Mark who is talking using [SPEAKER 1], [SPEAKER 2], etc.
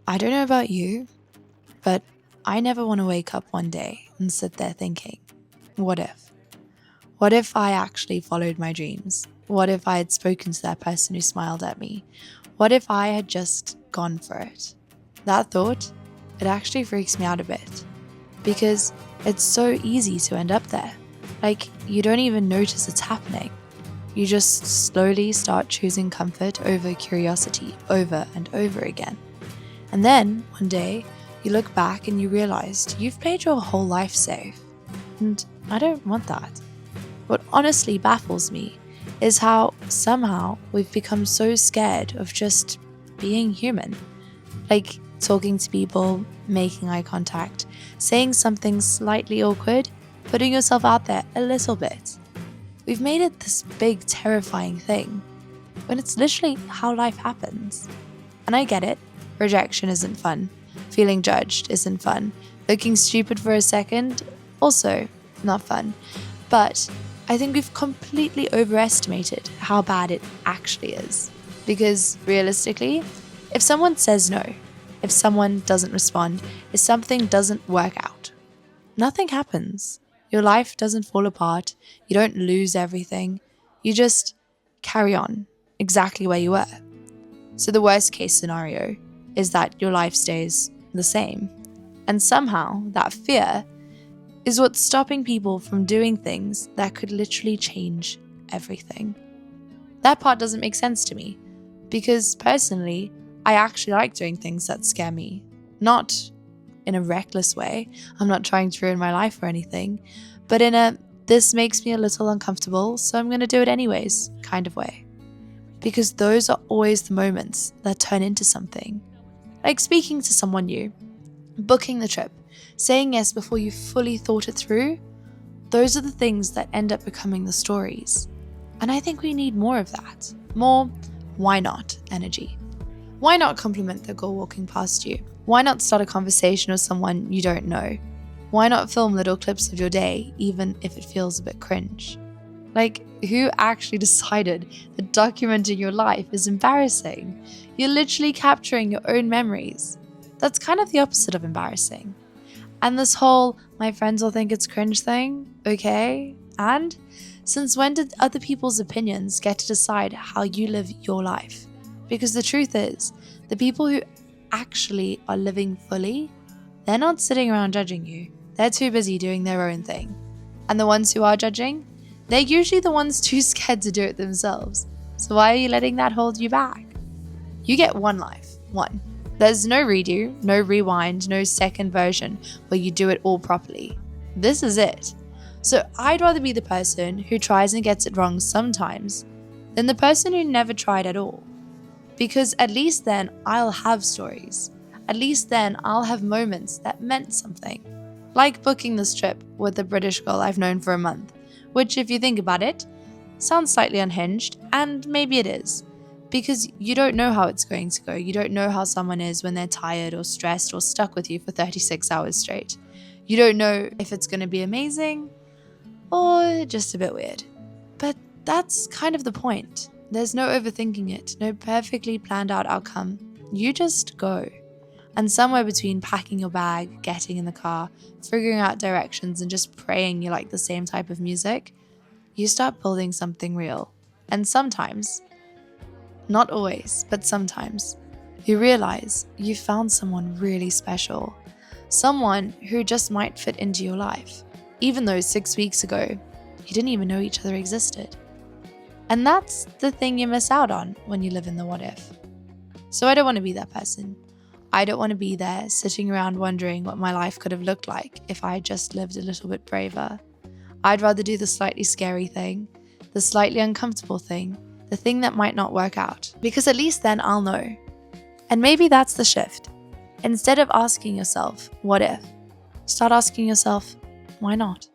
[SPEAKER 1] I don't know about you, but I never want to wake up one day and sit there thinking, what if? What if I actually followed my dreams? What if I had spoken to that person who smiled at me? What if I had just gone for it? That thought, it actually freaks me out a bit because it's so easy to end up there. Like, you don't even notice it's happening. You just slowly start choosing comfort over curiosity over and over again. And then, one day, you look back and you realize you've played your whole life safe. And I don't want that. What honestly baffles me is how somehow we've become so scared of just being human. Like talking to people, making eye contact, saying something slightly awkward, putting yourself out there a little bit. We've made it this big, terrifying thing, when it's literally how life happens. And I get it, rejection isn't fun, feeling judged isn't fun, looking stupid for a second, also not fun. But I think we've completely overestimated how bad it actually is. Because realistically, if someone says no, if someone doesn't respond, if something doesn't work out, nothing happens. Your life doesn't fall apart. You don't lose everything. You just carry on exactly where you were. So the worst case scenario is that your life stays the same. And somehow that fear is what's stopping people from doing things that could literally change everything. That part doesn't make sense to me because personally, I actually like doing things that scare me. Not in a reckless way. I'm not trying to ruin my life or anything, but in a this makes me a little uncomfortable, so I'm going to do it anyways kind of way. Because those are always the moments that turn into something. Like speaking to someone new, booking the trip, saying yes before you fully thought it through. Those are the things that end up becoming the stories. And I think we need more of that. More why not energy. Why not compliment the girl walking past you? Why not start a conversation with someone you don't know? Why not film little clips of your day, even if it feels a bit cringe? Like, who actually decided that documenting your life is embarrassing? You're literally capturing your own memories. That's kind of the opposite of embarrassing. And this whole, my friends will think it's cringe thing, okay? And since when did other people's opinions get to decide how you live your life? Because the truth is, the people who actually are living fully, they're not sitting around judging you. They're too busy doing their own thing. And the ones who are judging, they're usually the ones too scared to do it themselves. So why are you letting that hold you back? You get one life, one. There's no redo, no rewind, no second version where you do it all properly. This is it. So I'd rather be the person who tries and gets it wrong sometimes than the person who never tried at all. Because at least then I'll have stories. At least then I'll have moments that meant something. Like booking this trip with a British girl I've known for a month, which if you think about it, sounds slightly unhinged, and maybe it is. Because you don't know how it's going to go. You don't know how someone is when they're tired or stressed or stuck with you for 36 hours straight. You don't know if it's going to be amazing or just a bit weird. But that's kind of the point. There's no overthinking it, no perfectly planned out outcome. You just go. And somewhere between packing your bag, getting in the car, figuring out directions, and just praying you like the same type of music, you start building something real. And sometimes, not always, but sometimes, you realize you found someone really special. Someone who just might fit into your life, even though 6 weeks ago, you didn't even know each other existed. And that's the thing you miss out on when you live in the what if. So I don't want to be that person. I don't want to be there sitting around wondering what my life could have looked like if I had just lived a little bit braver. I'd rather do the slightly scary thing, the slightly uncomfortable thing, the thing that might not work out, because at least then I'll know. And maybe that's the shift. Instead of asking yourself, what if? Start asking yourself, why not?